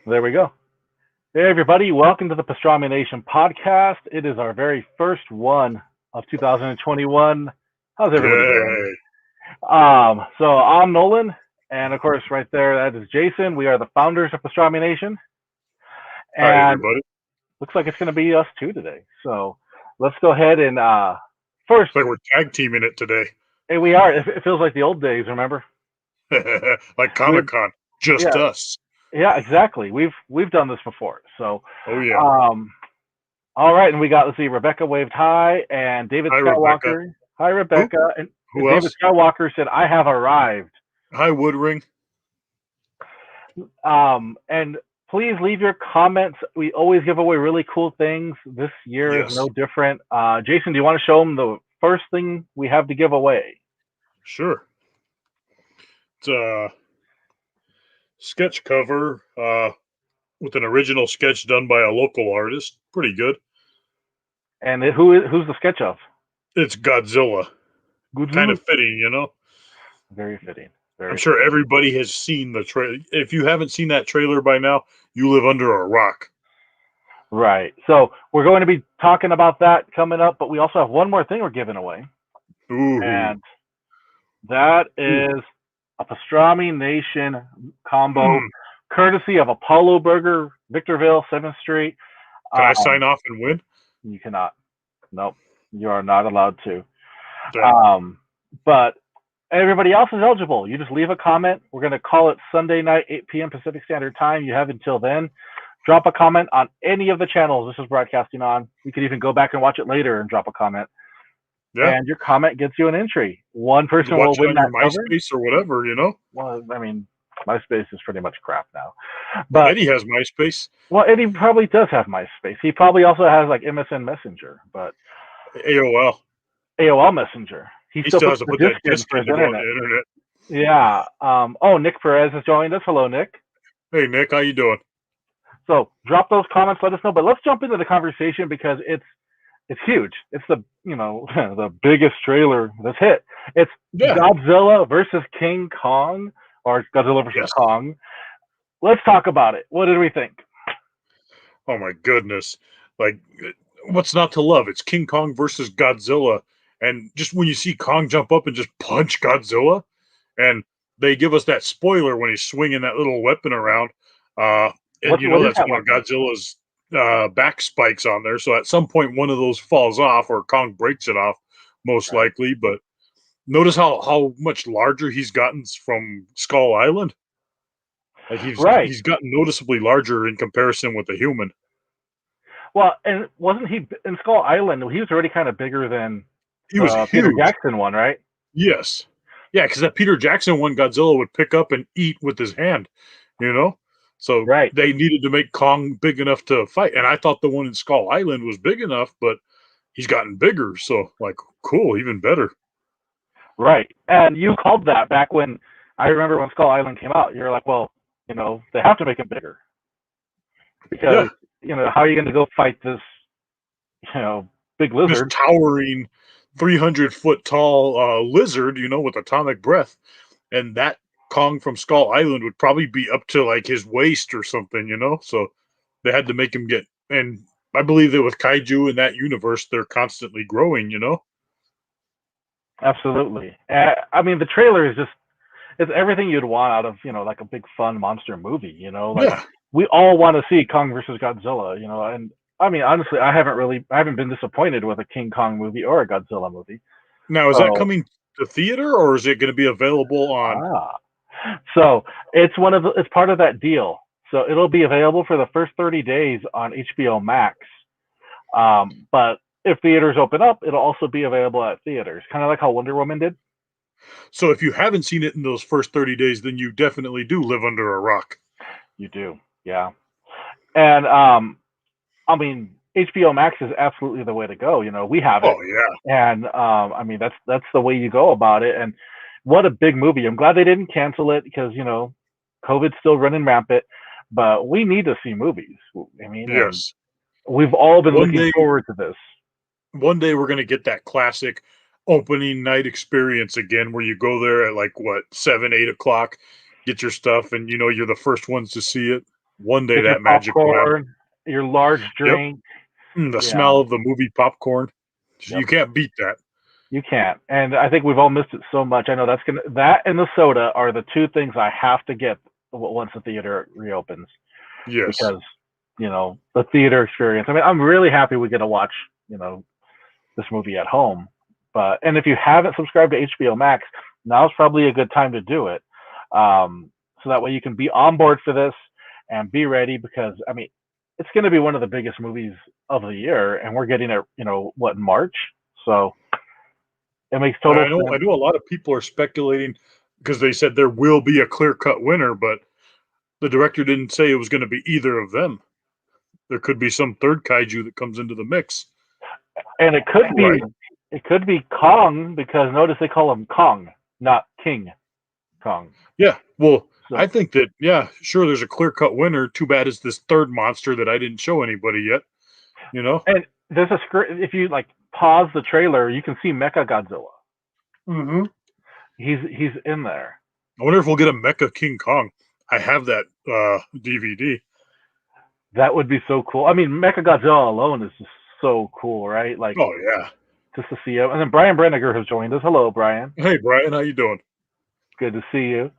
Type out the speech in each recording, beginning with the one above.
There we go. Hey, everybody. Welcome to the Pastrami Nation podcast. It is our very first one of 2021. How's everybody doing? Yay. So I'm Nolan, and of course, right there, that is Jason. We are the founders of Pastrami Nation, Hi, and everybody. looks like it's going to be us two today. So let's go ahead and first, It's like we're tag teaming it today. hey, we are. It feels like the old days. Remember? Like We, Comic-Con. Just yeah, us. yeah, exactly. We've done this before. So, Oh, yeah. um, all right, and we got, let's see, Rebecca waved hi, and David Hi, Rebecca. Skywalker. Hi, Who? Rebecca. And Who David else? Skywalker said, I have arrived. Hi, Woodring. And please leave your comments. We always give away really cool things. This year is Yes. no different. Jason, do you want to show them the first thing we have to give away? Sure. It's a sketch cover with an original sketch done by a local artist. Pretty good. And who's the sketch of? It's Godzilla. Kind Godzilla. of fitting, you know? Very fitting. I'm Very sure fitting. everybody has seen the trailer. If you haven't seen that trailer by now, you live under a rock. Right. So we're going to be talking about that coming up, but we also have one more thing we're giving away. Ooh. And that Ooh. is a Pastrami Nation combo, Mm. courtesy of Apollo Burger, Victorville, 7th Street. Can I Um, sign off and win? you cannot. Nope. You are not allowed to. Dang. But everybody else is eligible. You just leave a comment. We're going to call it Sunday night, 8 p.m. Pacific Standard Time. You have until then. Drop a comment on any of the channels this is broadcasting on. You could even go back and watch it later and drop a comment. Yeah. And your comment gets you an entry. One person will Watch it win on your that cover. MySpace or whatever, you know? Well, I mean, MySpace is pretty much crap now. Well, But Eddie has MySpace. well, Eddie probably does have MySpace. He probably also has like MSN Messenger, but AOL. AOL Messenger. He He still still puts has to the put disk that in disc for in his to go on internet. the internet. Yeah. Oh, Nick Perez has joined us. Hello, Nick. Hey, Nick, how you doing? So drop those comments. Let us know. But let's jump into the conversation because it's huge. It's the the biggest trailer that's hit. It's Yeah. Godzilla versus King Kong or Godzilla versus Yes. Kong. Let's talk about it. What did we think? Oh, my goodness. Like, what's not to love? It's King Kong versus Godzilla. And just when you see Kong jump up and just punch Godzilla, and they give us that spoiler when he's swinging that little weapon around. Uh, and, What is that's that one of weapon? Godzilla's back spikes on there. So at some point, one of those falls off, or Kong breaks it off, most Right. likely. But notice how much larger he's gotten from Skull Island. Like Right. he's gotten noticeably larger in comparison with the human. Well, and wasn't he in Skull Island? He was already kind of bigger than He was Peter huge. Jackson one, right? Yes. Yeah, because that Peter Jackson one Godzilla would pick up and eat with his hand, you know? So Right. they needed to make Kong big enough to fight. And I thought the one in Skull Island was big enough, but he's gotten bigger. So, like, cool, even better. Right. And you called that back when I remember when Skull Island came out. You're like, well, they have to make him bigger Yeah. because how are you going to go fight this big This lizard? towering 300-foot tall lizard, with atomic breath. And that Kong from Skull Island would probably be up to like his waist or something. So they had to make him get, and I believe that with kaiju in that universe, they're constantly growing. Absolutely. I mean, the trailer is just it's everything you'd want out of like a big fun monster movie. Like Yeah. we all want to see Kong versus Godzilla. And I mean, honestly, I haven't been disappointed with a King Kong movie or a Godzilla movie. Now, is that So coming to theater or is it going to be available on? ah, so it's part of that deal. So it'll be available for the first 30 days on HBO Max. But if theaters open up, it'll also be available at theaters, kind of like how Wonder Woman did. So if you haven't seen it in those first 30 days, then you definitely do live under a rock. You do, yeah. And I mean, HBO Max is absolutely the way to go. We have it, Oh, yeah. and I mean that's the way you go about it. And what a big movie! I'm glad they didn't cancel it because COVID's still running rampant. But we need to see movies. I mean, and Yes. we've all been One looking day, forward to this. one day we're going to get that classic opening night experience again where you go there at like what, 7, 8 o'clock, get your stuff, and you're the first ones to see it. One day Get your that magic will happen. popcorn, your large Yep. drink. The Yeah, smell of the movie popcorn. yep. You can't beat that. You can't. And I think we've all missed it so much. I know that and the soda are the two things I have to get once the theater reopens Yes. because, the theater experience. I mean, I'm really happy we get to watch, this movie at home. And if you haven't subscribed to HBO Max, now's probably a good time to do it. So that way you can be on board for this and be ready because, I mean, it's going to be one of the biggest movies of the year, and we're getting it, in March? So it makes total I know sense. a lot of people are speculating because they said there will be a clear-cut winner, but the director didn't say it was going to be either of them. There could be some third kaiju that comes into the mix. And it could be Right. it could be Kong because notice they call him Kong, not King Kong. Yeah. Well, So I think that, yeah, sure, there's a clear-cut winner. Too bad it's this third monster that I didn't show anybody yet. and there's a script. If you pause the trailer, you can see Mecha Godzilla. Mm-hmm. He's in there. I wonder if we'll get a Mecha King Kong. I have that DVD. That would be so cool. I mean, Mecha Godzilla alone is just so cool, right? Like Oh, yeah. just to see him. And then Brian Brenniger has joined us. Hello, Brian. Hey, Brian, how you doing? Good to see you.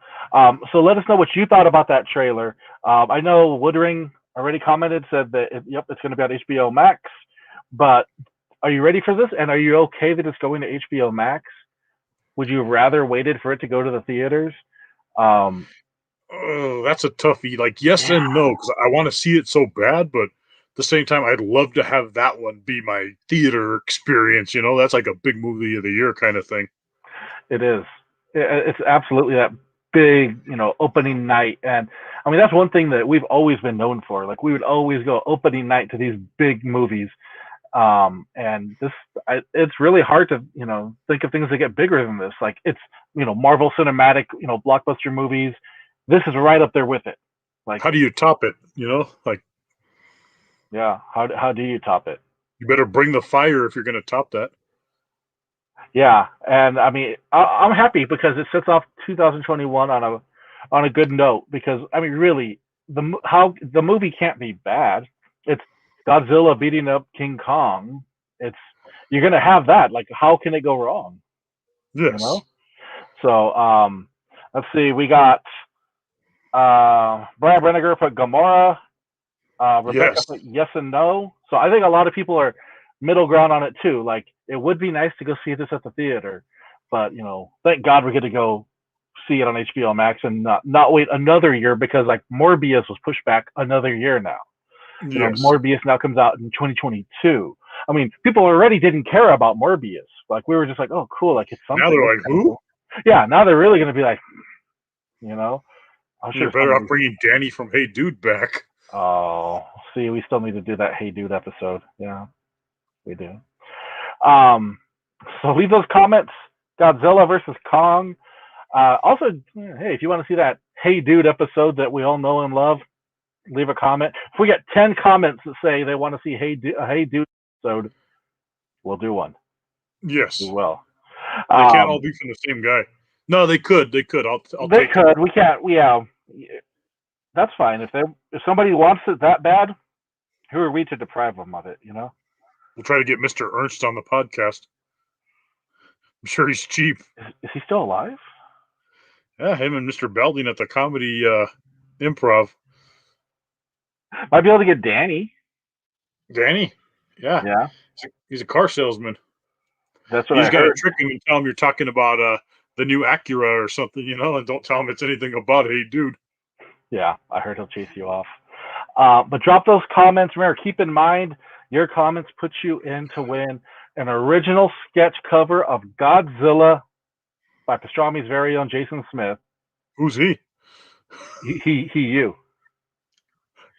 So let us know what you thought about that trailer. I know Woodring already commented, said that yep, it's going to be on HBO Max. But are you ready for this? And are you okay that it's going to HBO Max? Would you rather waited for it to go to the theaters? Oh, that's a toughie. Like, yes Yeah, and no, because I want to see it so bad, but at the same time, I'd love to have that one be my theater experience. That's like a big movie of the year kind of thing. it is. It's absolutely that big, opening night. And I mean, that's one thing that we've always been known for. Like, we would always go opening night to these big movies. And it's really hard to, think of things that get bigger than this. Like, it's, Marvel Cinematic, blockbuster movies. This is right up there with it. Like, How do you top it? Like, yeah, how do you top it? you better bring the fire if you're going to top that. Yeah, and I mean, I'm happy because it sets off 2021 on a good note. Because I mean, really, the movie can't be bad. It's Godzilla beating up King Kong. You're gonna have that. Like, how can it go wrong? Yes. So let's see. We got Brian Brenniger put Gamora. Rebecca Yes. put yes and no. So I think a lot of people are middle ground on it too. Like, it would be nice to go see this at the theater, but thank God we get to go see it on HBO Max and not wait another year because Morbius was pushed back another year now. Yes. Morbius now comes out in 2022. I mean, people already didn't care about Morbius. Like, we were just like, oh, cool, like it's something. Now they're like, who? Cool. Yeah, now they're really gonna be like, I'm sure You're better off bringing Danny from Hey Dude back. Oh, see, we still need to do that Hey Dude episode. Yeah, we do. So leave those comments. Godzilla versus Kong. Also, hey, if you want to see that Hey Dude episode that we all know and love, leave a comment. If we get 10 comments that say they want to see a Hey Dude episode, we'll do one. Yes. We will. They can't all be from the same guy. No, they could. They could. I'll They take could. it. We can't. That's fine. If somebody wants it that bad, who are we to deprive them of it? We'll try to get Mr. Ernst on the podcast. I'm sure he's cheap. Is he still alive? Yeah, him and Mr. Belding at the comedy improv. Might be able to get Danny. Danny? Yeah. Yeah. He's a car salesman. That's what He's I got heard. to trick him and tell him you're talking about the new Acura or something, and don't tell him it's anything about Hey Dude. Yeah, I heard he'll chase you off. But drop those comments. Remember, keep in mind, your comments put you in to win an original sketch cover of Godzilla by Pastrami's very own Jason Smith. Who's he? You.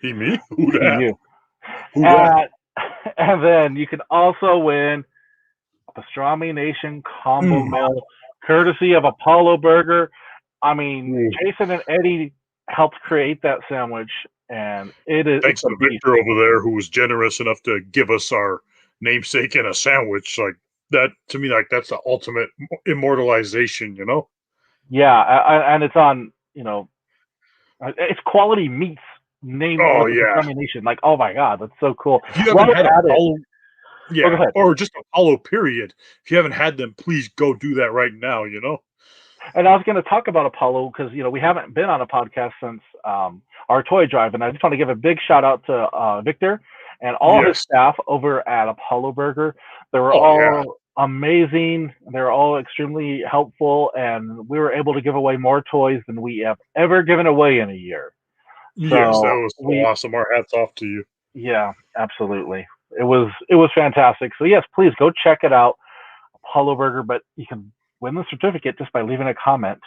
He me? Who that? You. Who that? And then you can also win a Pastrami Nation combo meal, courtesy of Apollo Burger. I mean, Jason and Eddie helped create that sandwich, and it is. Thanks to Victor over there, who was generous enough to give us our namesake and a sandwich. Like that, to me, like that's the ultimate immortalization, Yeah, and it's on. It's quality meats name Oh with the yeah. Pastrami Nation. Like, oh my god, that's so cool. If you haven't Well had added. Apollo, Oh, go yeah, ahead. or just Apollo period. If you haven't had them, please go do that right now, you know? And I was going to talk about Apollo because we haven't been on a podcast since our toy drive, and I just want to give a big shout out to Victor and all his Yes. staff over at Apollo Burger. They were Oh yeah. all amazing. They were all extremely helpful, and we were able to give away more toys than we have ever given away in a year. Yes, that So was so awesome. Our hats off to you. yeah, absolutely. It was fantastic. So yes, please go check it out, Apollo Burger. But you can win the certificate just by leaving a comment.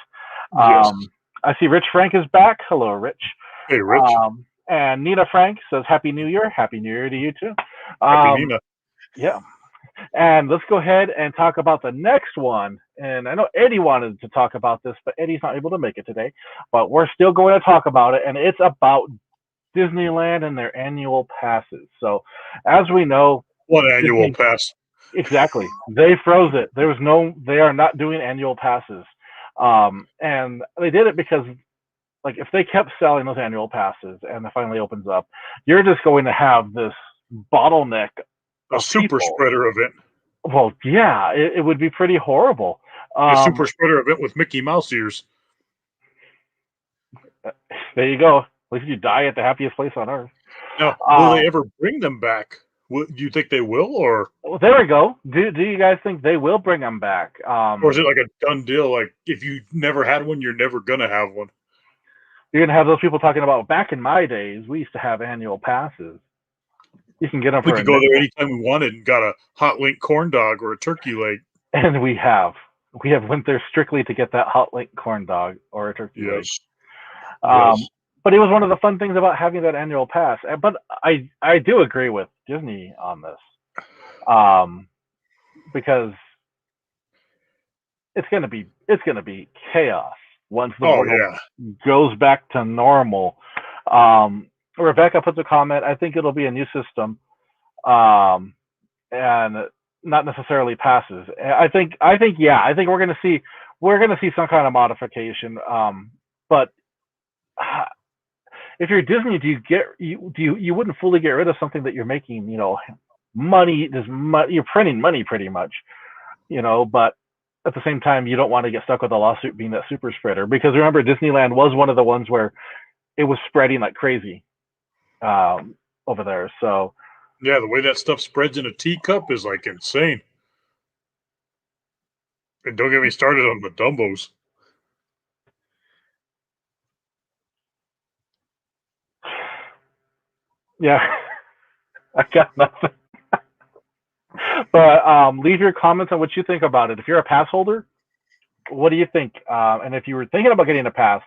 Yes. I see Rich Frank is back. Hello, Rich. Hey, Rich. And Nina Frank says Happy New Year. Happy New Year to you too. Happy Nina. Yeah. And let's go ahead and talk about the next one. And I know Eddie wanted to talk about this, but Eddie's not able to make it today. But we're still going to talk about it, and it's about Disneyland and their annual passes. So, as we know, One annual Disney pass. exactly they froze it. They are not doing annual passes, and they did it because like if they kept selling those annual passes and it finally opens up, you're just going to have this bottleneck A of super people. spreader event. Well, yeah, it would be pretty horrible. A super spreader event with Mickey Mouse ears. There you go. At least you die at the happiest place on earth. Now, will they ever bring them back? Do you think they will, or Well, there we go. Do you guys think they will bring them back? or is it like a done deal? Like if you never had one, you're never gonna have one. You're gonna have those people talking about back in my days, we used to have annual passes. You can get them We for a could go there nickel, anytime we wanted and got a hot link corn dog or a turkey leg. and we have. We have went there strictly to get that hot link corn dog or a turkey leg. Yes. Um, but it was one of the fun things about having that annual pass. But I do agree with Disney on this, because it's gonna be chaos once the Oh world yeah. goes back to normal. Rebecca puts a comment. I think it'll be a new system, and not necessarily passes. I think yeah. I think we're gonna see some kind of modification. But if you're Disney, you wouldn't fully get rid of something that you're making, money. You're printing money pretty much, but at the same time, you don't want to get stuck with a lawsuit being that super spreader, because remember, Disneyland was one of the ones where it was spreading like crazy over there. So Yeah, the way that stuff spreads in a teacup is like insane. And don't get me started on the Dumbos. yeah, I got nothing. But leave your comments on what you think about it. If you're a pass holder, what do you think? And if you were thinking about getting a pass,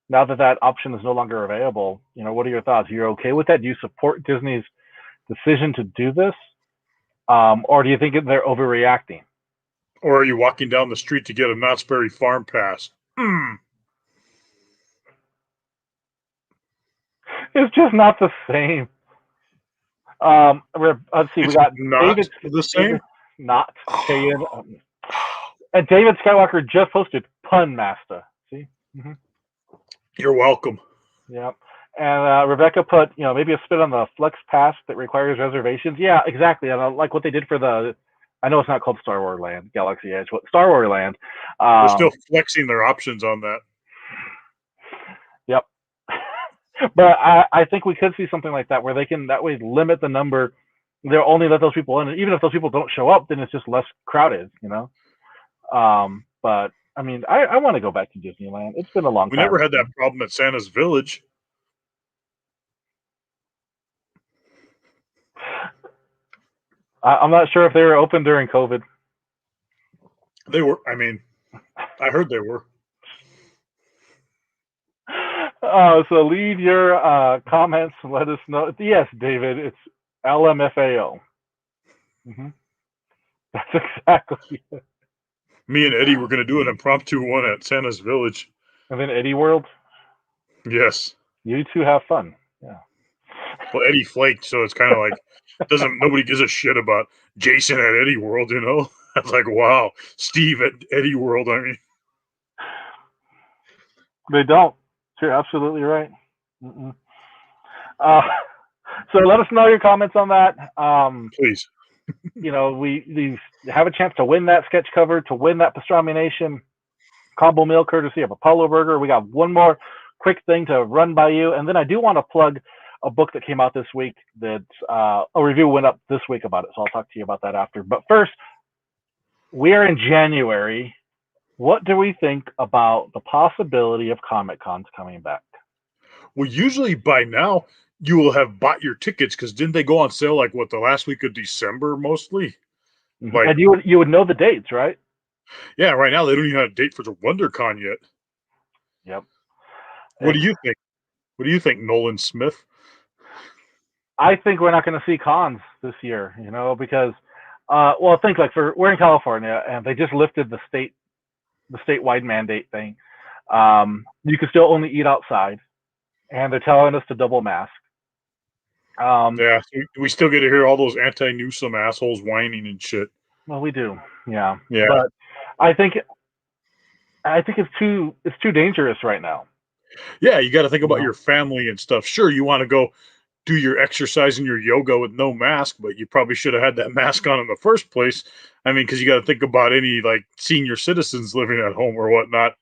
now that that option is no longer available, what are your thoughts? You're okay with that? Do you support Disney's decision to do this, or do you think they're overreacting? Or are you walking down the street to get a Knott's Berry Farm pass? It's just not the same. Let's see. We It's got not David. the same. Not saying. And David Skywalker just posted Pun Master. See? Mm-hmm. You're welcome. Yep. And Rebecca put, maybe a spin on the Flex Pass that requires reservations. Yeah, exactly. And I like what they did for I know it's not called Star Wars Land, Galaxy Edge, but Star Wars Land. They're still flexing their options on that. Yep. But I think we could see something like that where they can that way limit the number. They'll only let those people in, and even if those people don't show up, then it's just less crowded, But I mean, I want to go back to Disneyland. It's been a long time. We never had that problem at Santa's Village. I'm not sure if they were open during COVID. They were. I mean, I heard they were. So leave your comments. Let us know. Yes, David, it's LMFAO. Mm-hmm. That's exactly it. Me and Eddie were going to do an impromptu one at Santa's Village. And then Eddie World. Yes. You two have fun. Yeah. Well, Eddie flaked, so it's kind of like nobody gives a shit about Jason at Eddie World, I was like, wow, Steve at Eddie World. I mean, they don't. You're absolutely right. Mm-mm. Uh, so let us know your comments on that. Please. We have a chance to win that sketch cover, to win that Pastrami Nation combo meal courtesy of Apollo Burger. We got one more quick thing to run by you, and then I do want to plug a book that came out this week. That a review went up this week about it, so I'll talk to you about that after. But first, we are in January. What do we think about the possibility of Comic Cons coming back? Well, usually by now you will have bought your tickets because didn't they go on sale like what the last week of December mostly? Like, and you would know the dates, right? yeah, right now they don't even have a date for the WonderCon yet. Yep. What do you think? What do you think, Nolan Smith? I think we're not going to see cons this year, because, well, think like we're in California and they just lifted the statewide mandate thing. You can still only eat outside, and they're telling us to double mask. Yeah, we still get to hear all those anti-Newsom assholes whining and shit. Well, we do, yeah. Yeah. But I think it's too dangerous right now. Yeah, you got to think about your family and stuff. Sure, you want to go do your exercise and your yoga with no mask, but you probably should have had that mask on in the first place. I mean, because you got to think about any like senior citizens living at home or whatnot.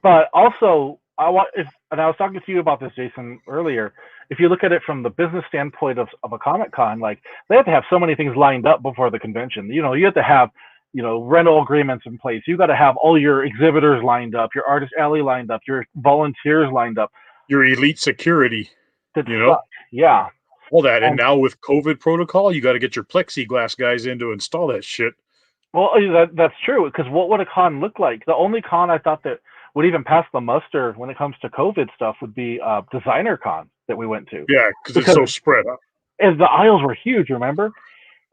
But also, I was talking to you about this, Jason, earlier. If you look at it from the business standpoint of a Comic Con, like they have to have so many things lined up before the convention. You have to have rental agreements in place. You got to have all your exhibitors lined up, your artist alley lined up, your volunteers lined up, your elite security. Yeah, all that. And now with COVID protocol, you got to get your plexiglass guys in to install that shit. Well, that's true. Because what would a con look like? The only con I thought that would even pass the muster when it comes to COVID stuff would be Designer Con that we went to. Yeah, because it's so spread out. And the aisles were huge, remember?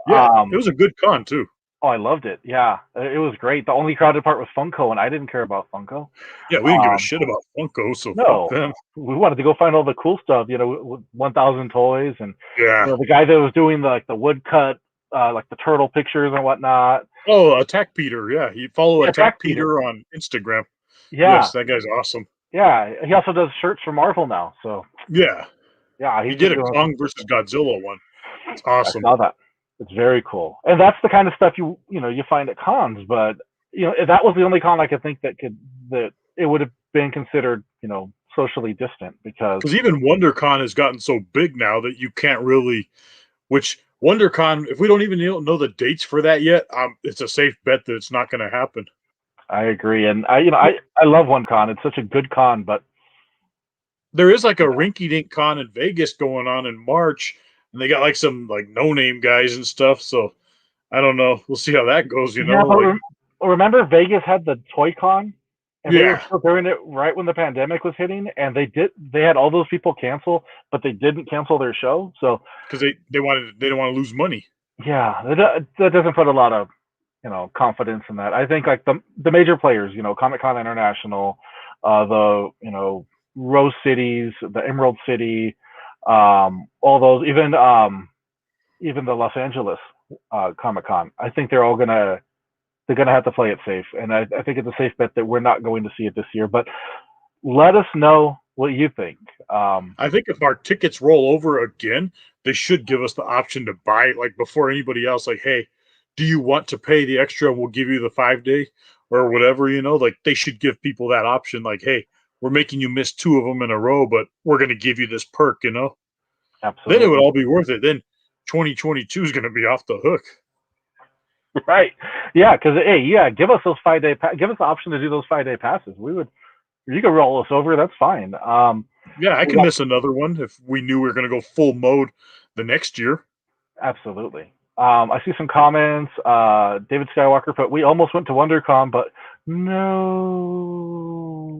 Yeah, it was a good con, too. Oh, I loved it. Yeah, it was great. The only crowded part was Funko, and I didn't care about Funko. Yeah, we didn't give a shit about Funko, so no, fuck them. We wanted to go find all the cool stuff, 1,000 toys, and the guy that was doing the woodcut, like the turtle pictures and whatnot. Oh, Attack Peter, yeah. You follow Attack Peter on Instagram. Yeah. Yes, that guy's awesome. Yeah, he also does shirts for Marvel now, so. Yeah. Yeah, he did a Kong versus Godzilla one. It's awesome. I saw that. It's very cool, and that's the kind of stuff you find at cons. But that was the only con I could think that it would have been considered socially distant, because even WonderCon has gotten so big now that you can't really. Which WonderCon, if we don't even know the dates for that yet, it's a safe bet that it's not going to happen. I agree, and I love WonderCon. It's such a good con, but there is like a rinky-dink con in Vegas going on in March. And they got like some like no-name guys and stuff. So I don't know. We'll see how that goes. Remember Vegas had the Toy Con, and they were still doing it right when the pandemic was hitting, and they had all those people cancel, but they didn't cancel their show. So because they didn't want to lose money. Yeah, that doesn't put a lot of confidence in that. I think like the major players, Comic-Con International, the Rose Cities, the Emerald City. All those, even the Los Angeles Comic-Con, I think they're gonna have to play it safe, and I think it's a safe bet that we're not going to see it this year. But let us know what you think. I think if our tickets roll over again, they should give us the option to buy it like before anybody else. Like, hey, do you want to pay the extra? We'll give you the 5-day or whatever. Like they should give people that option. Like, hey, we're making you miss 2 of them in a row, but we're going to give you this perk, Absolutely. Then it would all be worth it. Then 2022 is going to be off the hook. Right. Yeah, because, give us those 5-day give us the option to do those 5-day passes. You could roll us over. That's fine. Yeah, I can miss another one if we knew we were going to go full mode the next year. Absolutely. I see some comments. David Skywalker put, we almost went to WonderCon, but no.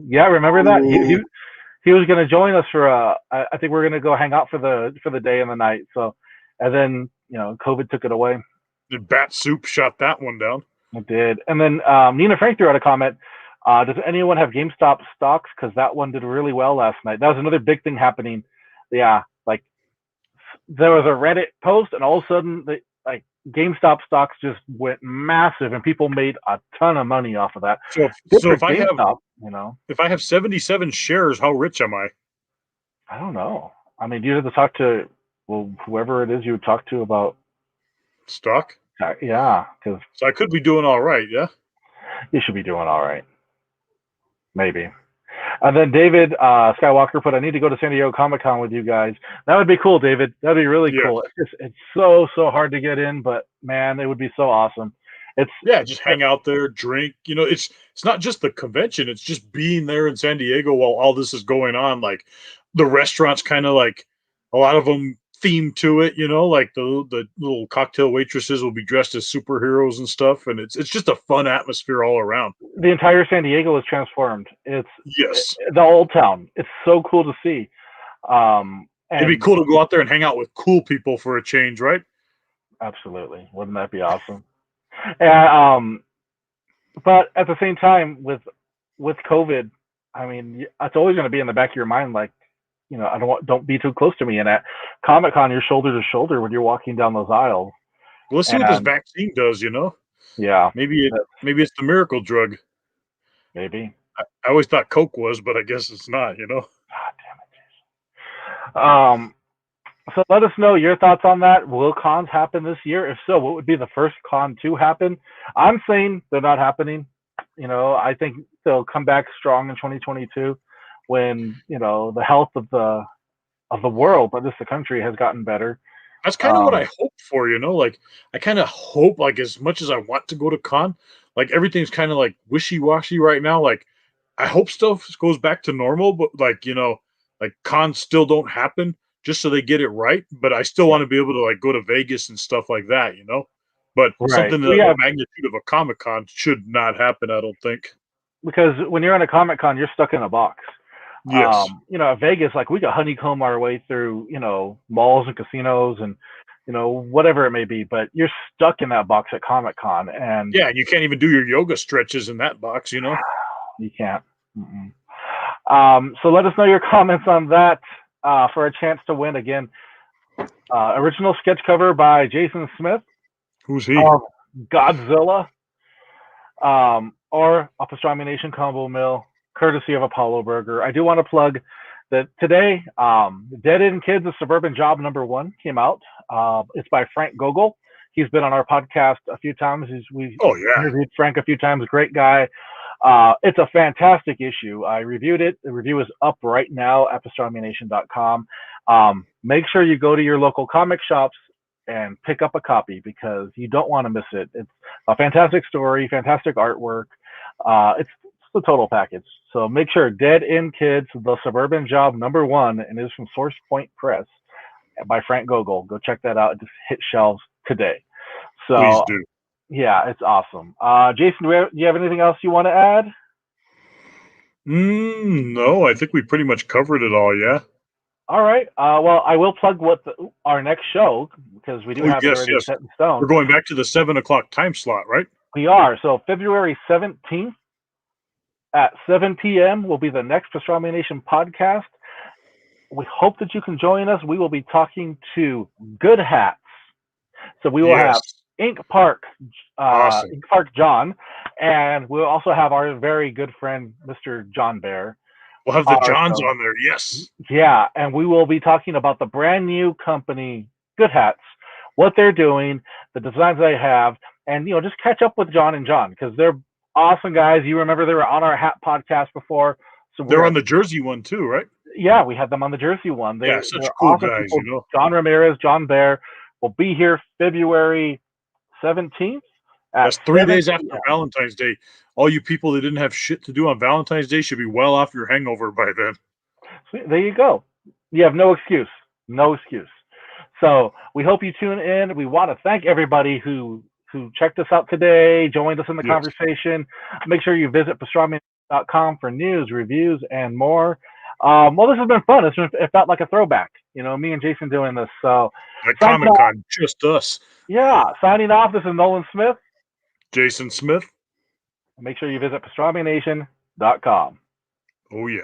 Yeah, remember that? He was going to join us for I think we're going to go hang out for the day and the night. So, and then COVID took it away. The Bat Soup shot that one down. It did. And then Nina Frank threw out a comment. Does anyone have GameStop stocks? Because that one did really well last night. That was another big thing happening. Yeah, like there was a Reddit post, and all of a sudden, GameStop stocks just went massive, and people made a ton of money off of that. So Good so for if I have GameStop, you know. if I have 77 shares, how rich am I? I don't know. I mean, you have to talk to whoever it is you would talk to about. Stock? Yeah, because So I could be doing all right, yeah? you should be doing all right. Maybe. And then David Skywalker put, "I need to go to San Diego Comic Con with you guys." That would be cool, David. That'd be really Yeah. cool. It's so hard to get in, but man, it would be so awesome. It's Yeah, just hang out there, drink. It's not just the convention, it's just being there in San Diego while all this is going on. Like the restaurants kind of like a lot of them themed to it, like the little cocktail waitresses will be dressed as superheroes and stuff, and it's just a fun atmosphere all around. the entire San Diego is transformed. It's Yes. the old town. It's so cool to see. It'd be And cool to go out there and hang out with cool people for a change, right? absolutely, wouldn't that be awesome? And but at the same time, with COVID, I mean, it's always going to be in the back of your mind, like, don't be too close to me. And at Comic Con, you're shoulder to shoulder when you're walking down those aisles. Well, let's see what this And vaccine does. yeah, Maybe it's the miracle drug. maybe. I always thought Coke was, but I guess it's not. God damn it. So let us know your thoughts on that. Will cons happen this year? If so, what would be the first con to happen? I'm saying they're not happening. I think they'll come back strong in 2022 when the health of the world, but just the country, has gotten better. That's kind of what I hope for. Like I kind of hope, like as much as I want to go to con, like everything's kind of like wishy washy right now. Like I hope stuff goes back to normal, but like cons still don't happen just so they get it right. But I still want to be able to like go to Vegas and stuff like that. But Right. something the magnitude of a Comic Con should not happen, I don't think. Because when you're on a Comic Con, you're stuck in a box. Yes. At Vegas, like, we got honeycomb our way through, malls and casinos and, whatever it may be, but you're stuck in that box at Comic Con, and Yeah, and you can't even do your yoga stretches in that box. you can't. Mm-mm. So let us know your comments on that for a chance to win again. Original sketch cover by Jason Smith Who's he? of Godzilla, or a Pastrami Nation combo meal, courtesy of Apollo Burger. I do want to plug that today, Dead End Kids, a Suburban Job #1 came out. It's by Frank Gogol. He's been on our podcast a few times. We've interviewed Frank a few times. Great guy. It's a fantastic issue. I reviewed it. The review is up right now at pastramination.com. Make sure you go to your local comic shops and pick up a copy because you don't want to miss it. It's a fantastic story, fantastic artwork. It's the total package. So make sure Dead End Kids, the Suburban Job #1, and it is from Source Point Press by Frank Gogol. Go check that out. It just hit shelves today. So Please do. yeah, it's awesome. Jason, do you have anything else you want to add? No, I think we pretty much covered it all, yeah? All right. Well, I will plug our next show, because we do have it already set in stone. We're going back to the 7 o'clock time slot, right? We are. So February 17th at 7 p.m. will be the next Pastrami Nation podcast. We hope that you can join us. We will be talking to Good Hats. So we will have Ink Park, awesome. Ink Park John, and we'll also have our very good friend, Mr. John Bear. We'll have the Johns on there, yes. Yeah, and we will be talking about the brand new company, Good Hats, what they're doing, the designs they have, and just catch up with John and John, because they're awesome guys. You remember they were on our hat podcast before. So they're on the Jersey one too, right? Yeah, we had them on the Jersey one. They're such cool awesome guys, people. John Ramirez, John Bear will be here February 17th. That's 3 days after Valentine's Day. All you people that didn't have shit to do on Valentine's Day should be well off your hangover by then. There you go. You have no excuse. No excuse. So we hope you tune in. We want to thank everybody who checked us out today, joined us in the conversation. Make sure you visit pastrami.com for news, reviews, and more. Well, this has been fun. It felt like a throwback, me and Jason doing this. So at Comic-Con, just us. Yeah, signing off. This is Nolan Smith. Jason Smith. Make sure you visit pastramination.com. Oh, yeah.